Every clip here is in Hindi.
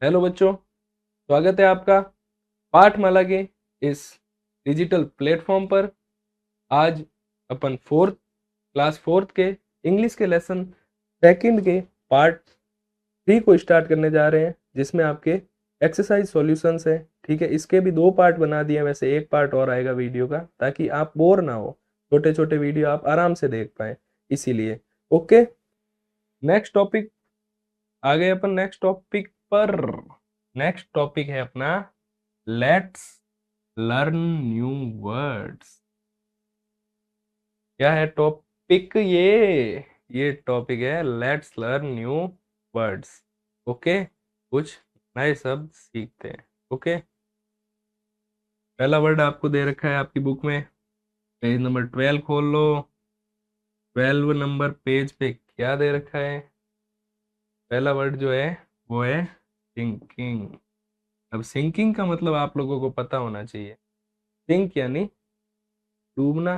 हेलो बच्चों, स्वागत है आपका पाठमाला के इस डिजिटल प्लेटफॉर्म पर। आज अपन क्लास फोर्थ के इंग्लिश के लेसन सेकंड के पार्ट 3 को स्टार्ट करने जा रहे हैं, जिसमें आपके एक्सरसाइज सॉल्यूशंस है। ठीक है, इसके भी 2 पार्ट बना दिए हैं, वैसे एक पार्ट और आएगा वीडियो का, ताकि आप बोर ना हो, छोटे छोटे वीडियो आप आराम से देख पाए, इसीलिए। ओके, नेक्स्ट टॉपिक आ गए अपन नेक्स्ट टॉपिक पर। नेक्स्ट टॉपिक है अपना लेट्स लर्न न्यू वर्ड्स। क्या है टॉपिक? ये टॉपिक है let's learn new words. Okay, कुछ नए शब्द सीखते हैं। ओके, पहला वर्ड आपको दे रखा है आपकी बुक में, पेज नंबर 12 खोल लो। 12 नंबर पेज पे क्या दे रखा है? पहला वर्ड जो है वो है थिंकिंग। अब सिंकिंग का मतलब आप लोगों को पता होना चाहिए। सिंक यानी डूबना,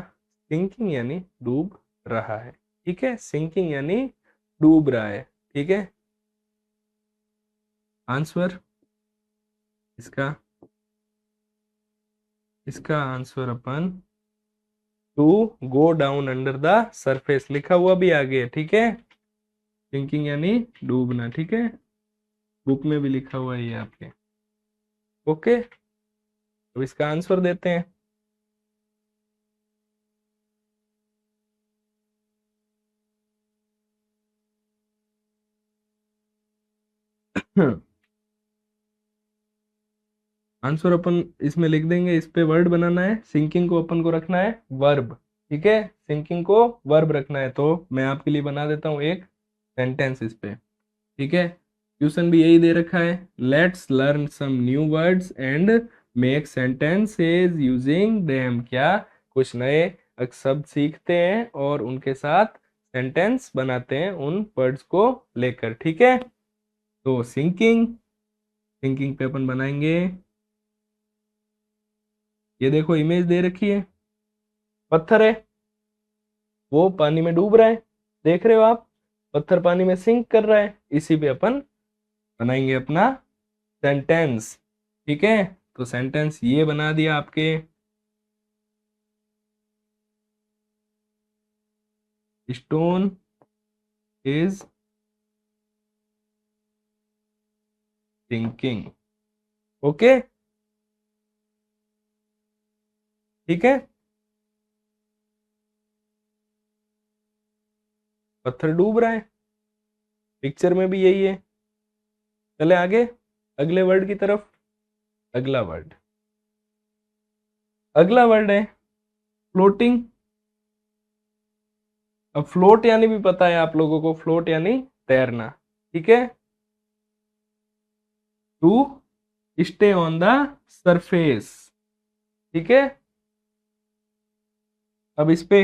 सिंकिंग यानी डूब रहा है। ठीक है, सिंकिंग यानी डूब रहा है। ठीक है, आंसर इसका इसका आंसर अपन to go down under the surface लिखा हुआ भी आगे है। ठीक है, सिंकिंग यानी डूबना। ठीक है, बुक में भी लिखा हुआ है ये आपके। ओके, अब इसका आंसर देते हैं। आंसर अपन इसमें लिख देंगे, इस पे वर्ड बनाना है। सिंकिंग को अपन को रखना है वर्ब। ठीक है, सिंकिंग को वर्ब रखना है, तो मैं आपके लिए बना देता हूँ एक सेंटेंस इस पे। ठीक है, क्वेश्चन भी यही दे रखा है, let's learn some new words and make sentences using them. क्या कुछ नए शब्द सीखते हैं और उनके साथ सेंटेंस बनाते हैं उन वर्ड्स को लेकर। ठीक है, तो सिंकिंग पे अपन बनाएंगे। ये देखो इमेज दे रखी है, पत्थर है, वो पानी में डूब रहा है। देख रहे हो आप, पत्थर पानी में सिंक कर रहा है। इसी पे अपन बनाएंगे अपना सेंटेंस। ठीक है, तो सेंटेंस ये बना दिया आपके, स्टोन इज थिंकिंग। ओके, ठीक है, पत्थर डूब रहा है, पिक्चर में भी यही है। चले आगे अगले वर्ड की तरफ। अगला वर्ड अगला वर्ड है फ्लोटिंग। अब फ्लोट यानी भी पता है आप लोगों को, फ्लोट यानी तैरना। ठीक है, to stay on the surface. ठीक है, अब इस पे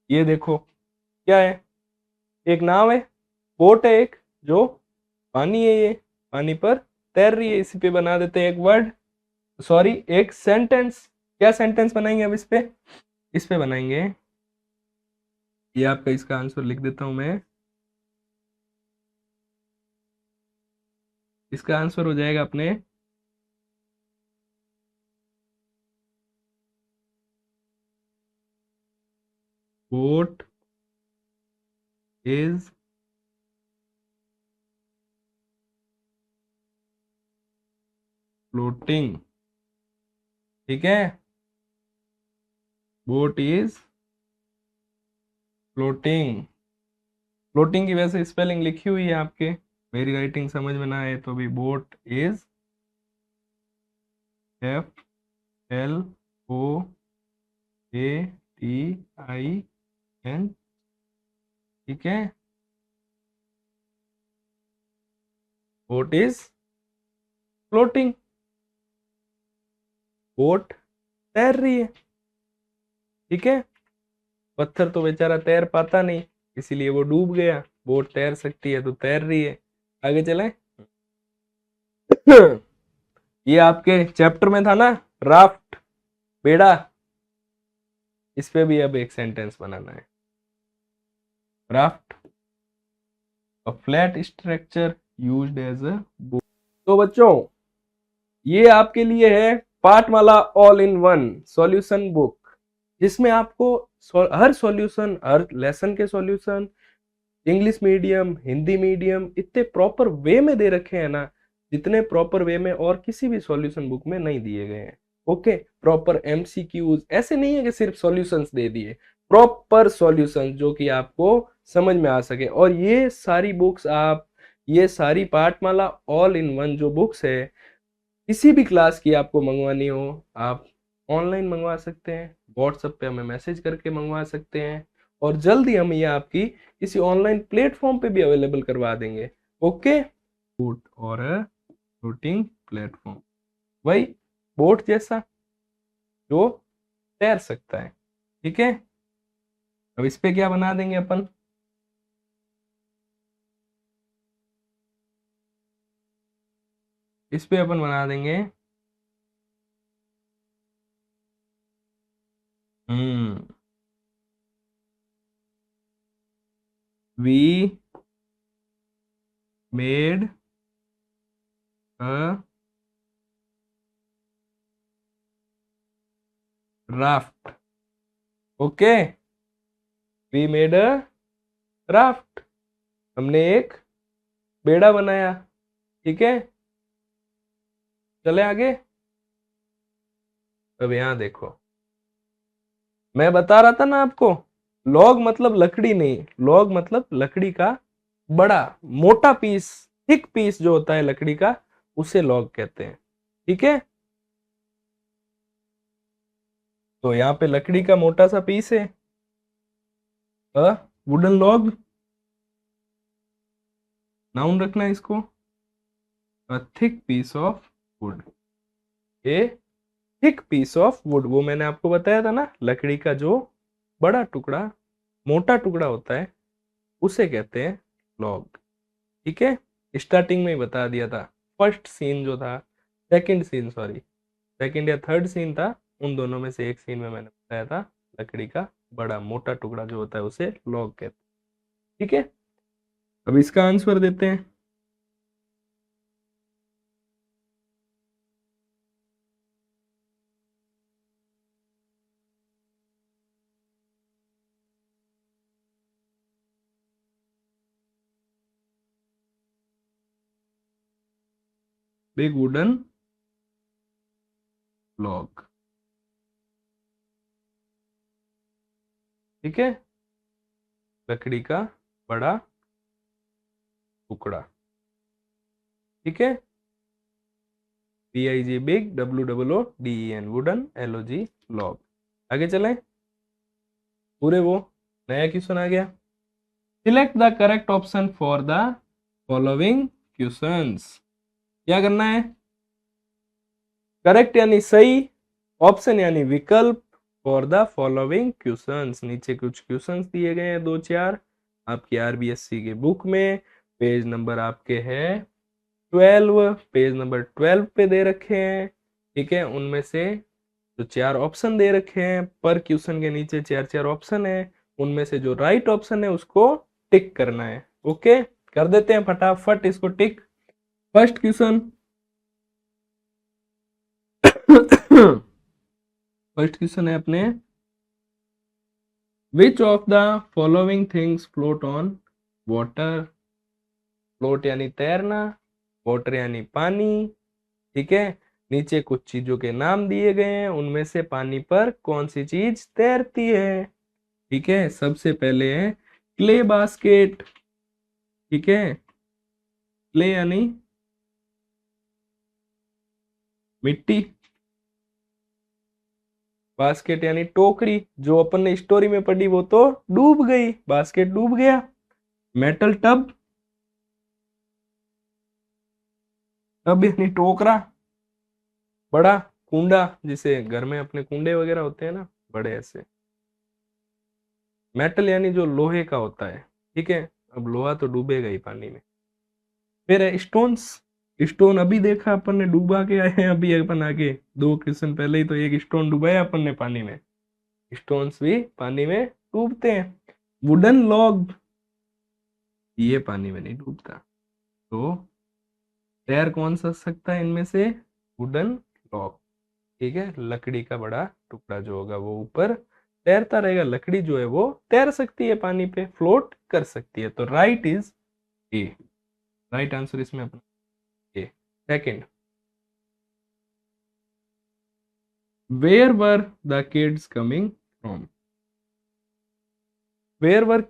ये देखो क्या है, एक नाव है, बोट है एक, जो पानी है, ये पानी पर तैर रही है। इसी पे बना देते हैं एक वर्ड, सॉरी एक सेंटेंस। क्या सेंटेंस बनाएंगे अब इस पे बनाएंगे, ये आपका इसका आंसर लिख देता हूं मैं। इसका आंसर हो जाएगा अपने बोट इज फ्लोटिंग। ठीक है, बोट इज फ्लोटिंग। फ्लोटिंग की वैसे स्पेलिंग लिखी हुई है आपके, मेरी राइटिंग समझ में ना आए तो भी, बोट इज FLOATIN। ठीक है, बोट इज फ्लोटिंग, बोट तैर रही है। ठीक है, पत्थर तो बेचारा तैर पाता नहीं, इसीलिए वो डूब गया। बोट तैर सकती है तो तैर रही है। आगे चलें। ये आपके चैप्टर में था ना, राफ्ट, बेड़ा। इस पे भी अब एक सेंटेंस बनाना है। Raft, a flat structure used as a boat। तो बच्चों ये आपके लिए है Pathmala all in one solution book, जिसमें आपको हर सॉल्यूशन, हर लेसन के solution English medium, Hindi medium इतने प्रॉपर वे में दे रखे हैं ना, जितने प्रॉपर वे में और किसी भी सॉल्यूशन बुक में नहीं दिए गए हैं। ओके, प्रॉपर एमसीक्यूज, ऐसे नहीं है कि सिर्फ सॉल्यूशंस दे दिए, प्रॉपर सॉल्यूशंस जो कि आपको समझ में आ सके। और ये सारी बुक्स आप, ये सारी पाठमाला ऑल इन वन जो बुक्स है, किसी भी क्लास की आपको मंगवानी हो आप ऑनलाइन मंगवा सकते हैं, व्हाट्सएप पे हमें मैसेज करके मंगवा सकते हैं, और जल्दी हम ये आपकी किसी ऑनलाइन प्लेटफॉर्म पे भी अवेलेबल करवा देंगे। ओके, बोट और फ्लोटिंग प्लेटफॉर्म, वही बोट जैसा जो तैर सकता है। ठीक है, अब इस पे क्या बना देंगे अपन, इस पे अपन बना देंगे we made a raft. Okay, we made a raft, हमने एक बेड़ा बनाया। ठीक है, चले आगे। अब यहां देखो, मैं बता रहा था ना आपको, लॉग मतलब लकड़ी नहीं, लॉग मतलब लकड़ी का बड़ा मोटा पीस, थिक पीस जो होता है लकड़ी का, उसे लॉग कहते हैं। ठीक है, तो यहाँ पे लकड़ी का मोटा सा पीस है, अ वुडन लॉग, नाउन रखना है इसको, a thick piece of wood, a thick piece of wood, वो मैंने आपको बताया था ना, लकड़ी का जो बड़ा टुकड़ा, मोटा टुकड़ा होता है, उसे कहते हैं लॉग। ठीक है, स्टार्टिंग में ही बता दिया था, फर्स्ट सीन जो था, सेकंड सीन सॉरी, सेकंड या थर्ड सीन था, उन दोनों में से एक सीन में मैंने बताया था लकड़ी का बड़ा मोटा टुकड़ा जो होता है उसे लॉग कहते हैं। ठीक है, अब इसका आंसर देते हैं। Big wooden log. ठीक है, लकड़ी का बड़ा टुकड़ा। ठीक है, BIG big, WOODEN wooden, LOG log. आगे चलें, पूरे वो नया क्वेश्चन आ गया, select the correct option for the following questions. क्या करना है, करेक्ट यानी सही, ऑप्शन यानी विकल्प, फॉर द फॉलोइंग क्वेश्चंस। नीचे कुछ क्वेश्चंस दिए गए हैं, दो चार, आपकी RBSC के बुक में, पेज नंबर आपके है 12, पेज नंबर 12 पे दे रखे हैं। ठीक है, उनमें से जो चार ऑप्शन दे रखे हैं, पर क्वेश्चन के नीचे चार चार ऑप्शन है, उनमें से जो राइट ऑप्शन है उसको टिक करना है। ओके, कर देते हैं फटाफट इसको टिक। फर्स्ट क्वेश्चन, फर्स्ट क्वेश्चन है अपने, which of the following things float on water. Float यानी तैरना, वाटर यानी पानी। ठीक है, नीचे कुछ चीजों के नाम दिए गए हैं, उनमें से पानी पर कौन सी चीज तैरती है। ठीक है, सबसे पहले है क्ले बास्केट। ठीक है, क्ले यानी मिट्टी, बास्केट यानी टोकरी, जो अपन ने स्टोरी में पढ़ी वो तो डूब गई, बास्केट डूब गया। मेटल टब, टब यानी टोकरा, बड़ा कुंडा, जिसे घर में अपने कुंडे वगैरह होते हैं ना, बड़े ऐसे। मेटल यानी जो लोहे का होता है। ठीक है, अब लोहा तो डूबेगा ही पानी में। फिर है स्टोन्स, स्टोन अभी देखा अपन ने डूबा के आए हैं, अभी अपन आगे दो क्वेश्चन पहले ही तो एक स्टोन डुबाया अपन ने पानी में, स्टोन्स भी पानी में डूबते हैं। वुडन लॉग, ये पानी में नहीं डूबता, तो तैर कौन सा सकता है इनमें से? वुडन लॉग, ठीक है, लकड़ी का बड़ा टुकड़ा जो होगा वो ऊपर तैरता रहेगा, लकड़ी जो है वो तैर सकती है, पानी पे फ्लोट कर सकती है। तो right is A, right answer इसमें अपना A. Second, where were the kids coming from? Where were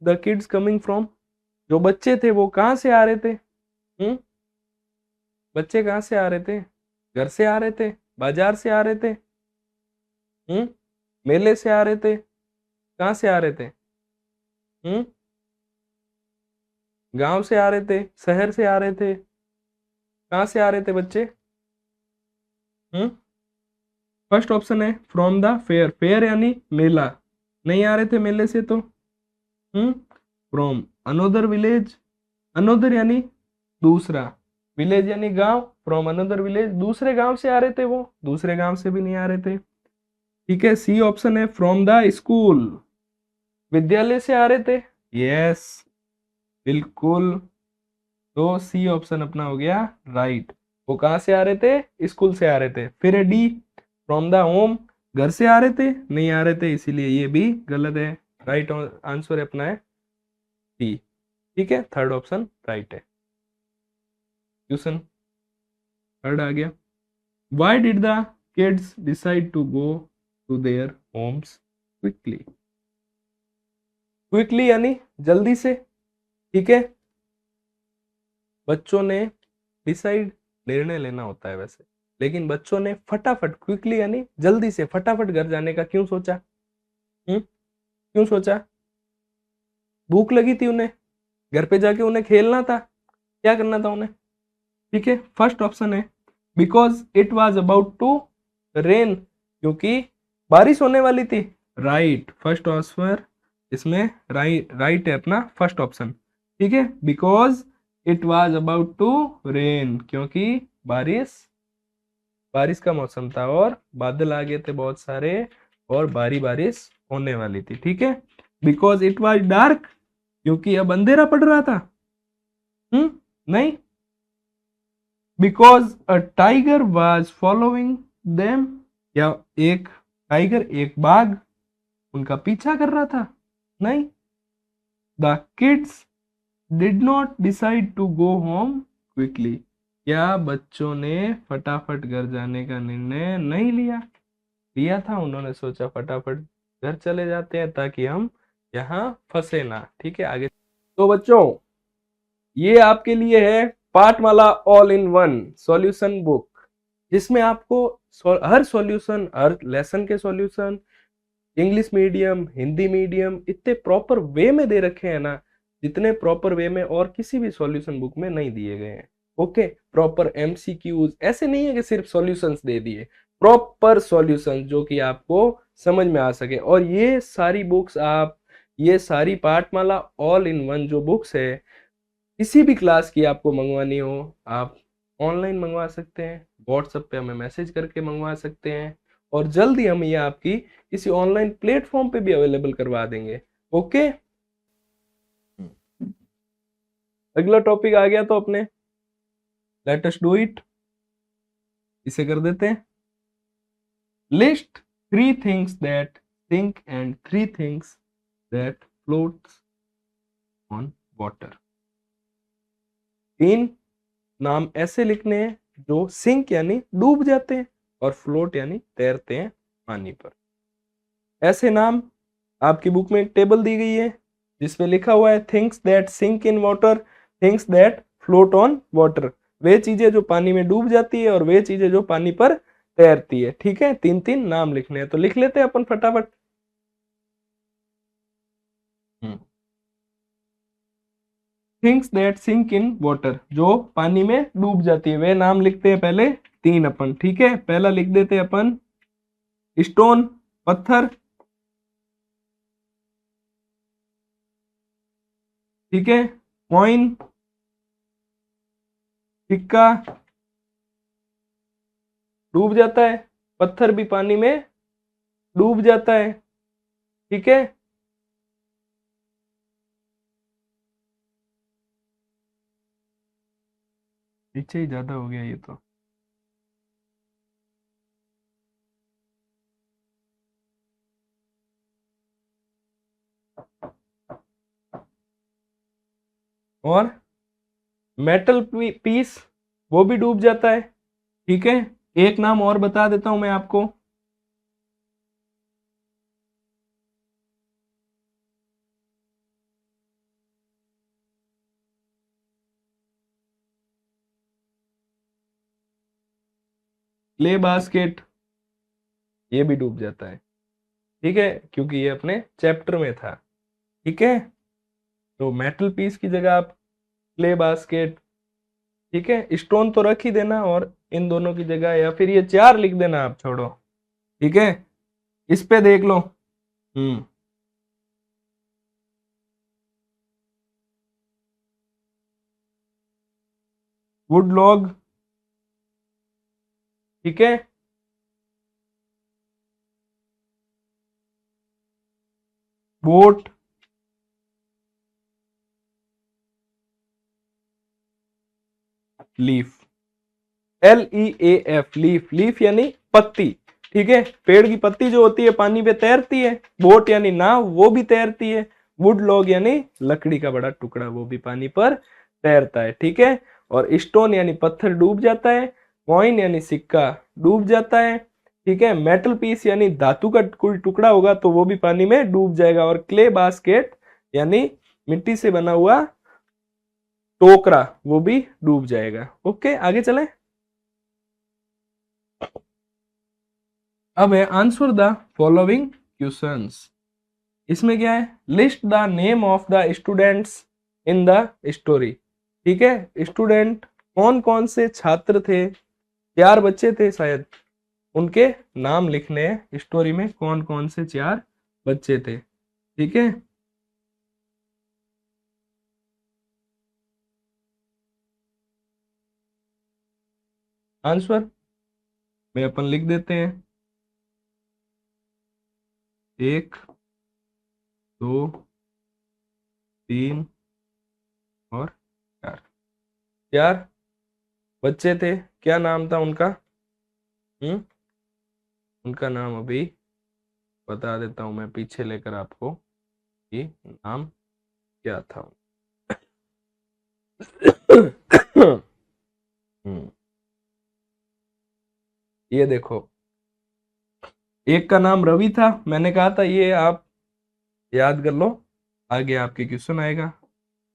the kids coming from? जो बच्चे थे वो कहाँ से आ रहे थे? बच्चे कहाँ से आ रहे थे? घर से आ रहे थे, बाजार से आ रहे थे, हम्म मेले से आ रहे थे, कहाँ से आ रहे थे? हम्म गांव से आ रहे थे, शहर से आ रहे थे, कहाँ से आ रहे थे बच्चे? हम्म फर्स्ट ऑप्शन है फ्रॉम द फेयर, फेयर यानी मेला, नहीं आ रहे थे मेले से तो। फ्रॉम अनोदर विलेज, अनोदर यानी दूसरा, विलेज यानी गांव, फ्रॉम अनोदर विलेज दूसरे गांव से आ रहे थे, वो दूसरे गांव से भी नहीं आ रहे थे। ठीक है, सी ऑप्शन है फ्रॉम द स्कूल, विद्यालय से आ रहे थे। यस, बिल्कुल, तो सी ऑप्शन अपना हो गया राइट। वो कहाँ से आ रहे थे? स्कूल से आ रहे थे। फिर है डी, फ्रॉम द होम, घर से आ रहे थे, नहीं आ रहे थे, इसीलिए ये भी गलत है। राइट आंसर अपना है डी। ठीक है, थर्ड ऑप्शन राइट है। क्वेश्चन थर्ड आ गया, why did the kids decide to go to their homes quickly? Quickly यानी जल्दी से, ठीक है, बच्चों ने डिसाइड निर्णय लेना होता है वैसे, लेकिन बच्चों ने फटाफट, क्विकली यानी जल्दी से, फटाफट घर जाने का क्यों सोचा? क्यों सोचा? भूख लगी थी उन्हें, घर पे जाके उन्हें खेलना था, क्या करना था उन्हें? ठीक है, फर्स्ट ऑप्शन है because it was about to rain, क्योंकि बारिश होने वाली थी। राइट, फर्स्ट आंसर इसमें राइट है अपना फर्स्ट ऑप्शन। ठीक है, because it was about to rain, क्योंकि बारिश बारिश का मौसम था और बादल आ गए थे बहुत सारे और भारी बारिश होने वाली थी। ठीक है, बिकॉज इट वॉज डार्क, क्योंकि अब अंधेरा पड़ रहा था। नहीं, because a tiger was following them, या एक टाइगर, एक बाघ उनका पीछा कर रहा था। नहीं, the kids did not decide to go home quickly, क्या बच्चों ने फटाफट घर जाने का निर्णय नहीं लिया? लिया था, उन्होंने सोचा फटाफट घर चले जाते हैं ताकि हम यहाँ फंसे ना। ठीक है, आगे। तो बच्चों, ये आपके लिए है Pathmala all in one solution book, जिसमें आपको हर सॉल्यूशन, हर लेसन के solution English medium, Hindi medium, इतने प्रॉपर वे में दे रखे हैं ना, जितने प्रॉपर वे में और किसी भी सॉल्यूशन बुक में नहीं दिए गए हैं। ओके, प्रॉपर एमसीक्यूज, ऐसे नहीं है कि सिर्फ सॉल्यूशंस दे दिए, प्रॉपर सॉल्यूशंस जो कि आपको समझ में आ सके। और ये सारी बुक्स आप, ये सारी पाठमाला ऑल इन वन जो बुक्स है, किसी भी क्लास की आपको मंगवानी हो, आप ऑनलाइन मंगवा सकते हैं, व्हाट्सएप पे हमें मैसेज करके मंगवा सकते हैं, और जल्दी हम ये आपकी किसी ऑनलाइन प्लेटफॉर्म पे भी अवेलेबल करवा देंगे। ओके, अगला टॉपिक आ गया तो अपने, लेट अस डू इट, इसे कर देते हैं। List 3 things that sink and 3 things that floats on water. 3 नाम ऐसे लिखने हैं जो सिंक यानी डूब जाते हैं और फ्लोट यानी तैरते हैं पानी पर। ऐसे नाम आपकी बुक में एक टेबल दी गई है जिसमें लिखा हुआ है things that sink in water, things that float on water, वे चीजें जो पानी में डूब जाती है और वे चीजें जो पानी पर तैरती है। ठीक है, 3 नाम लिखने हैं, तो लिख लेते हैं अपन फटाफट। Things that sink in water, जो पानी में डूब जाती है, वे नाम लिखते हैं पहले 3 अपन। ठीक है, पहला लिख देते हैं अपन स्टोन, पत्थर। ठीक है, कॉइन, सिक्का, डूब जाता है, पत्थर भी पानी में डूब जाता है। ठीक है, पीछे ही ज्यादा हो गया ये तो। और मेटल पीस वो भी डूब जाता है। ठीक है, एक नाम और बता देता हूं मैं आपको। क्ले बास्केट, ये भी डूब जाता है। ठीक है, क्योंकि ये अपने चैप्टर में था। ठीक है, तो मेटल पीस की जगह आप क्ले बास्केट, ठीक है, स्टोन तो रख ही देना और इन दोनों की जगह या फिर ये चार लिख देना आप, छोड़ो। ठीक है, इस पे देख लो। हम्म, वुड लॉग, ठीक है, boat, leaf, LEAF, leaf, leaf यानी पत्ती। ठीक है, पेड़ की पत्ती जो होती है पानी पे तैरती है। बोट यानी नाव, वो भी तैरती है। वुड लॉग यानी लकड़ी का बड़ा टुकड़ा, वो भी पानी पर तैरता है। ठीक है, और स्टोन यानी पत्थर डूब जाता है। कॉइन यानी सिक्का डूब जाता है। ठीक है, मेटल पीस यानी धातु का कोई टुकड़ा होगा तो वो भी पानी में डूब जाएगा। और क्ले बास्केट यानी मिट्टी से बना हुआ टोकरा, वो भी डूब जाएगा। ओके, आगे चले। अब है आंसर द फॉलोइंग क्वेश्चंस। इसमें क्या है, list the name of the students in the story. ठीक है, स्टूडेंट कौन कौन से छात्र थे, चार बच्चे थे शायद, उनके नाम लिखने हैं। स्टोरी में कौन कौन से चार बच्चे थे। ठीक है, आंसर में अपन लिख देते हैं, एक, दो, तीन और चार। चार बच्चे थे, क्या नाम था उनका? हम्म, उनका नाम अभी बता देता हूं मैं, पीछे लेकर आपको कि नाम क्या था। हम्म, ये देखो, एक का नाम रवि था, मैंने कहा था ये आप याद कर लो, आगे आपके क्वेश्चन आएगा।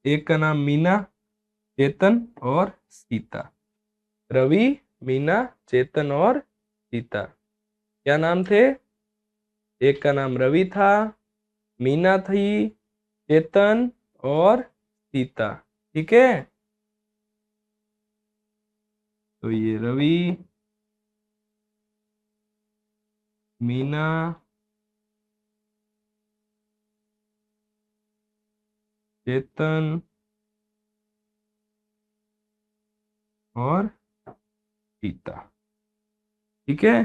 एक का नाम मीना, चेतन और सीता। रवि, मीना, चेतन और सीता, क्या नाम थे? एक का नाम रवि था, मीना थी, चेतन और सीता। ठीक है, तो ये रवि, मीना, चेतन और सीता। ठीक है,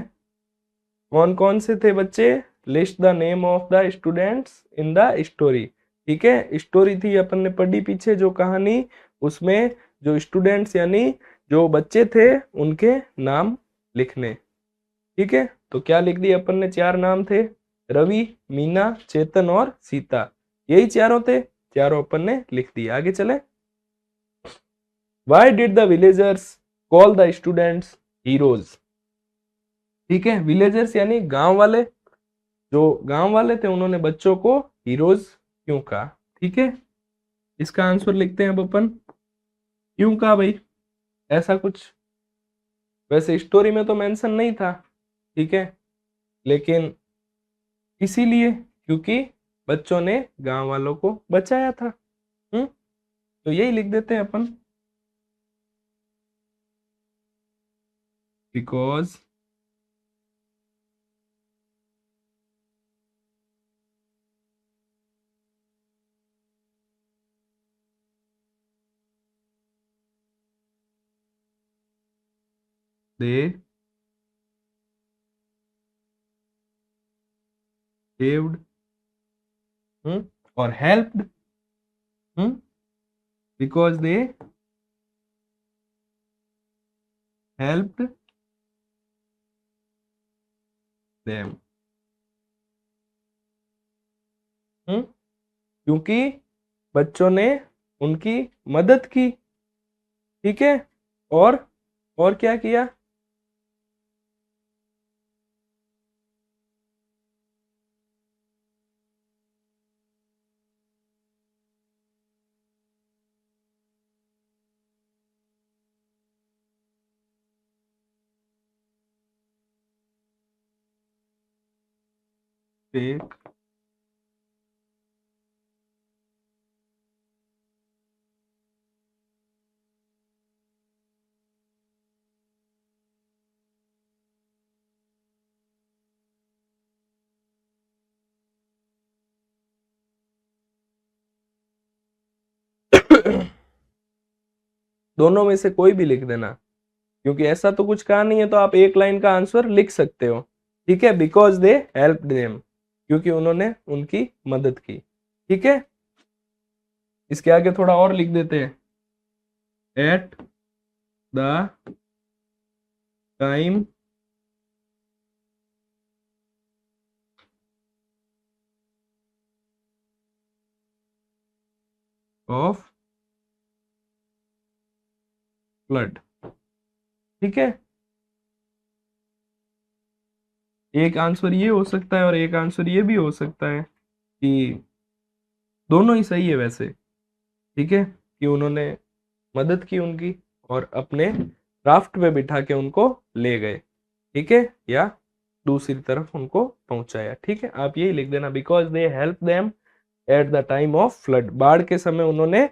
कौन कौन से थे बच्चे? List the name of the students in the story. ठीक है, स्टोरी थी अपन ने पढ़ी पीछे जो कहानी, उसमें जो स्टूडेंट्स यानी जो बच्चे थे उनके नाम लिखने। ठीक है, तो क्या लिख दिए अपन ने? चार नाम थे, रवि, मीना, चेतन और सीता। यही चारों थे, चारों अपन ने लिख दिए। आगे चले। Why did the villagers call the students heroes? ठीक है, विलेजर्स यानी गांव वाले, जो गांव वाले थे उन्होंने बच्चों को हीरोज क्यों कहा? ठीक है, इसका आंसर लिखते हैं अब अपन। क्यों कहा भाई ऐसा कुछ? वैसे स्टोरी में तो मेंशन नहीं था, ठीक है, लेकिन इसीलिए क्योंकि बच्चों ने गांव वालों को बचाया था। तो यही लिख देते हैं अपन, बिकॉज दे सेव्ड और helped, because they helped them। क्योंकि बच्चों ने उनकी मदद की, ठीक है। और क्या किया? टेक दोनों में से कोई भी लिख देना, क्योंकि ऐसा तो कुछ कहा नहीं है, तो आप एक लाइन का आंसर लिख सकते हो, ठीक है। बिकॉज दे हेल्प देम, क्योंकि उन्होंने उनकी मदद की, ठीक है। इसके आगे थोड़ा और लिख देते हैं, at the time of flood, ठीक है। एक आंसर ये हो सकता है और एक आंसर ये भी हो सकता है कि दोनों ही सही है वैसे, ठीक है, कि उन्होंने मदद की उनकी और अपने राफ्ट में बिठा के उनको ले गए, ठीक है, या दूसरी तरफ उनको पहुंचाया, ठीक है। आप यही लिख देना, because they help them at the time of flood, बाढ़ के समय उन्होंने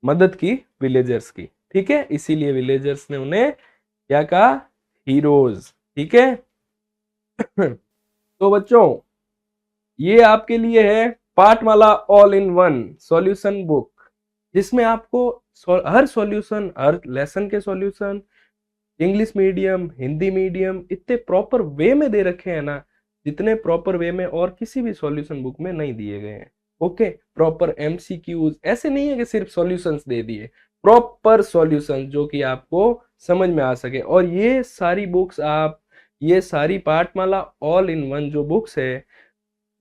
मदद की विलेजर्स की, ठीक है, इसीलिए विलेजर्स ने उन्हें क्या कहा? हीरोज, ठीक है। तो बच्चों, ये आपके लिए है Pathmala all in one solution book, जिसमें आपको हर सॉल्यूशन, हर लेसन के solution English medium, Hindi medium इतने प्रॉपर वे में दे रखे हैं ना, जितने प्रॉपर वे में और किसी भी सॉल्यूशन बुक में नहीं दिए गए हैं। ओके, प्रॉपर एमसीक्यूज, ऐसे नहीं है कि सिर्फ सॉल्यूशंस दे दिए, प्रॉपर सॉल्यूशन जो कि आपको समझ में आ सके। और ये सारी बुक्स आप, ये सारी पाठमाला ऑल इन वन जो बुक्स है,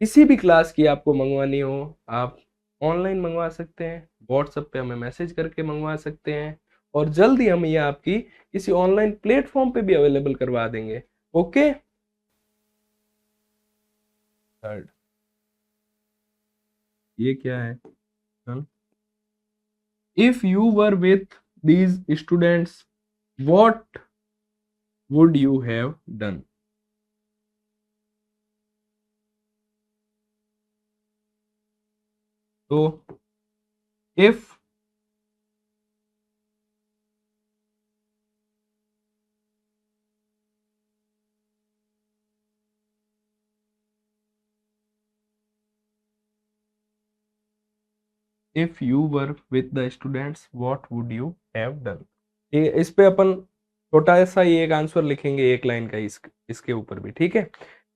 किसी भी क्लास की आपको मंगवानी हो, आप ऑनलाइन मंगवा सकते हैं, व्हाट्सएप पे हमें मैसेज करके मंगवा सकते हैं, और जल्दी हम ये आपकी किसी ऑनलाइन प्लेटफॉर्म पे भी अवेलेबल करवा देंगे। ओके, थर्ड, ये क्या है? If you were with these students what would you have done? तो if if you were with the students what would you have done, इस पे अपन छोटा सा ही एक आंसर लिखेंगे, एक लाइन का, इसके ऊपर भी, ठीक है।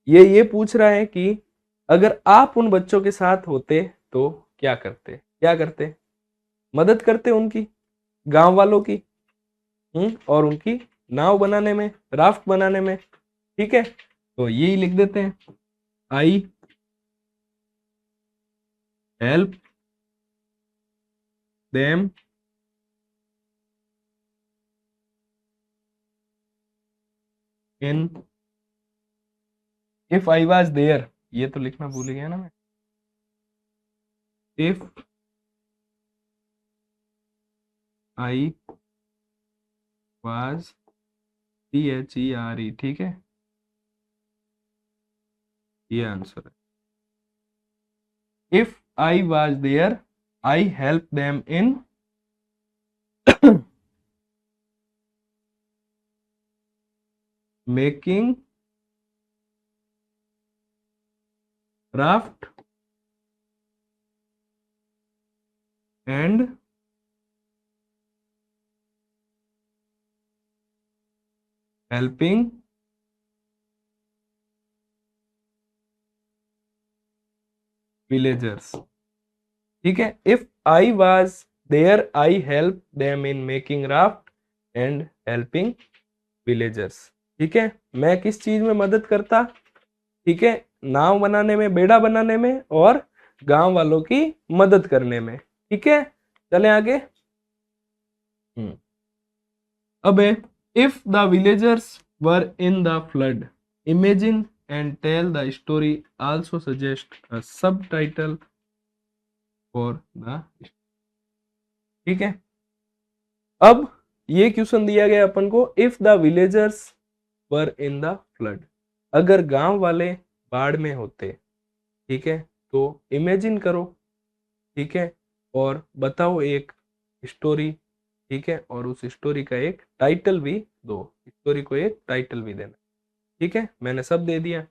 ये पूछ रहा है कि अगर आप उन बच्चों के साथ होते तो क्या करते? क्या करते? मदद करते उनकी, गांव वालों की, और उनकी नाव बनाने में, राफ्ट बनाने में, ठीक है। तो यही लिख देते हैं, I help them in, if I was there, ये तो लिखना भूल गया ना मैं, इफ आई वाज, THERE, ठीक है, ये आंसर है। If I was there I help them in making raft and helping villagers, ठीक है। If I was there I help them in making raft and helping villagers. ठीक है, मैं किस चीज में मदद करता, ठीक है, नाव बनाने में, बेड़ा बनाने में और गांव वालों की मदद करने में। ठीक है, चलें आगे। अब है, if the villagers were in the flood, imagine and tell the story, also suggest a subtitle for the. ठीक है, अब ये क्वेश्चन दिया गया अपन को, if the villagers were in the flood, अगर गांव वाले बाढ़ में होते, ठीक है, तो इमेजिन करो, ठीक है, और बताओ एक स्टोरी, ठीक है, और उस स्टोरी का एक टाइटल भी दो, स्टोरी को एक टाइटल भी देना। ठीक है, मैंने सब दे दिया।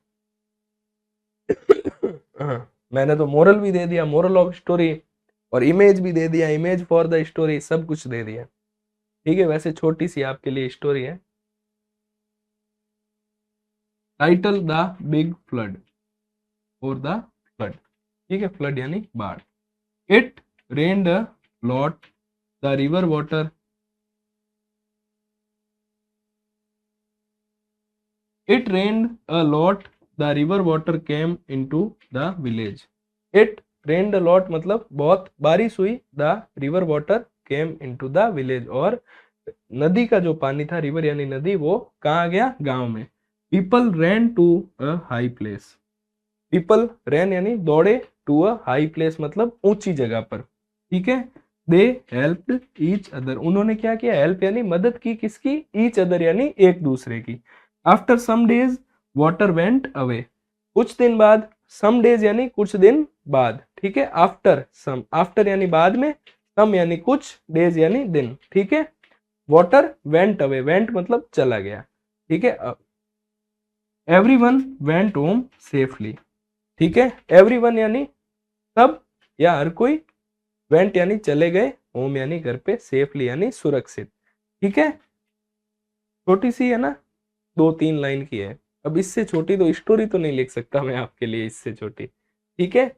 हाँ, मैंने तो मोरल भी दे दिया, मोरल ऑफ स्टोरी, और इमेज भी दे दिया, इमेज फॉर द स्टोरी, सब कुछ दे दिया। ठीक है, वैसे छोटी सी आपके लिए स्टोरी है। टाइटल द बिग फ्लड और द फ्लड। ठीक है, फ्लड यानी बाढ़। It rained a lot, the river water, it rained a lot, the river water came into the village. It rained a lot मतलब बहुत बारिश हुई, the river water came into the village, और नदी का जो पानी था, रिवर यानी नदी, वो कहाँ गया, गांव में। People ran to a high place, people ran यानी दौड़े, टू अ हाई प्लेस मतलब ऊंची जगह पर। ठीक है, दे हेल्प्ड ईच अदर, उन्होंने क्या किया, हेल्प यानी मदद की, किसकी, ईच अदर यानी एक दूसरे की। After some days water went away, कुछ दिन बाद, सम डेज यानी कुछ दिन बाद। ठीक है, आफ्टर सम, आफ्टर यानी बाद में, सम यानी कुछ, डेज यानी दिन। ठीक है, वाटर वेंट अवे, वेंट मतलब चला गया। ठीक है, एवरीवन वेंट होम सेफली। ठीक है, एवरीवन यानी सब या हर कोई, वेंट यानी चले गए, होम यानी घर पे, सेफली यानी सुरक्षित। ठीक है, छोटी सी है ना, 2-3 लाइन की है। अब इससे छोटी तो स्टोरी तो नहीं लिख सकता मैं आपके लिए, इससे छोटी। ठीक है,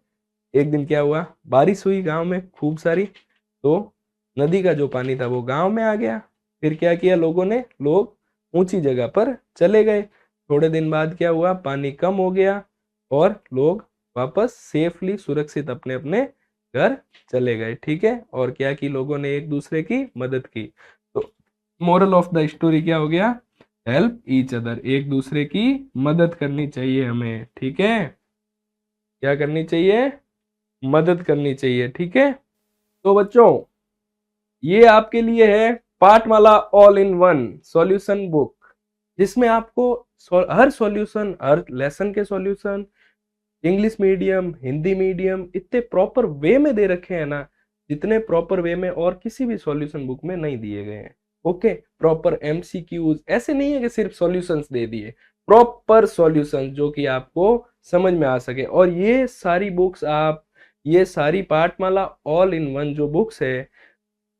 एक दिन क्या हुआ, बारिश हुई गांव में खूब सारी, तो नदी का जो पानी था वो गांव में आ गया। फिर क्या किया लोगों ने, लोग ऊंची जगह पर चले गए। थोड़े दिन बाद क्या हुआ, पानी कम हो गया और लोग वापस सेफली, सुरक्षित अपने अपने घर चले गए। ठीक है, और क्या की, लोगों ने एक दूसरे की मदद की। तो मोरल ऑफ द स्टोरी क्या हो गया, हेल्प ईच अदर, एक दूसरे की मदद करनी चाहिए हमें। ठीक है, क्या करनी चाहिए, मदद करनी चाहिए। ठीक है, तो बच्चों ये आपके लिए है Pathmala all in one solution book, जिसमें आपको हर सॉल्यूशन, हर लेसन के solution, English medium, Hindi medium, इतने प्रॉपर वे में दे रखे हैं ना, जितने प्रॉपर वे में और किसी भी सॉल्यूशन बुक में नहीं दिए गए हैं। ओके, प्रॉपर एमसीक्यूज, ऐसे नहीं है कि सिर्फ सॉल्यूशंस दे दिए, प्रॉपर सॉल्यूशन जो कि आपको समझ में आ सके। और ये सारी बुक्स आप, ये सारी पाठमाला ऑल इन वन जो बुक्स है,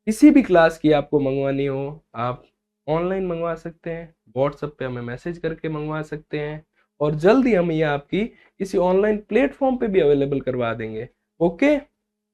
किसी भी क्लास की आपको मंगवानी हो, आप ऑनलाइन मंगवा सकते हैं, व्हाट्सएप पे हमें मैसेज करके मंगवा सकते हैं, और जल्दी हम ये आपकी किसी ऑनलाइन प्लेटफॉर्म पे भी अवेलेबल करवा देंगे। ओके।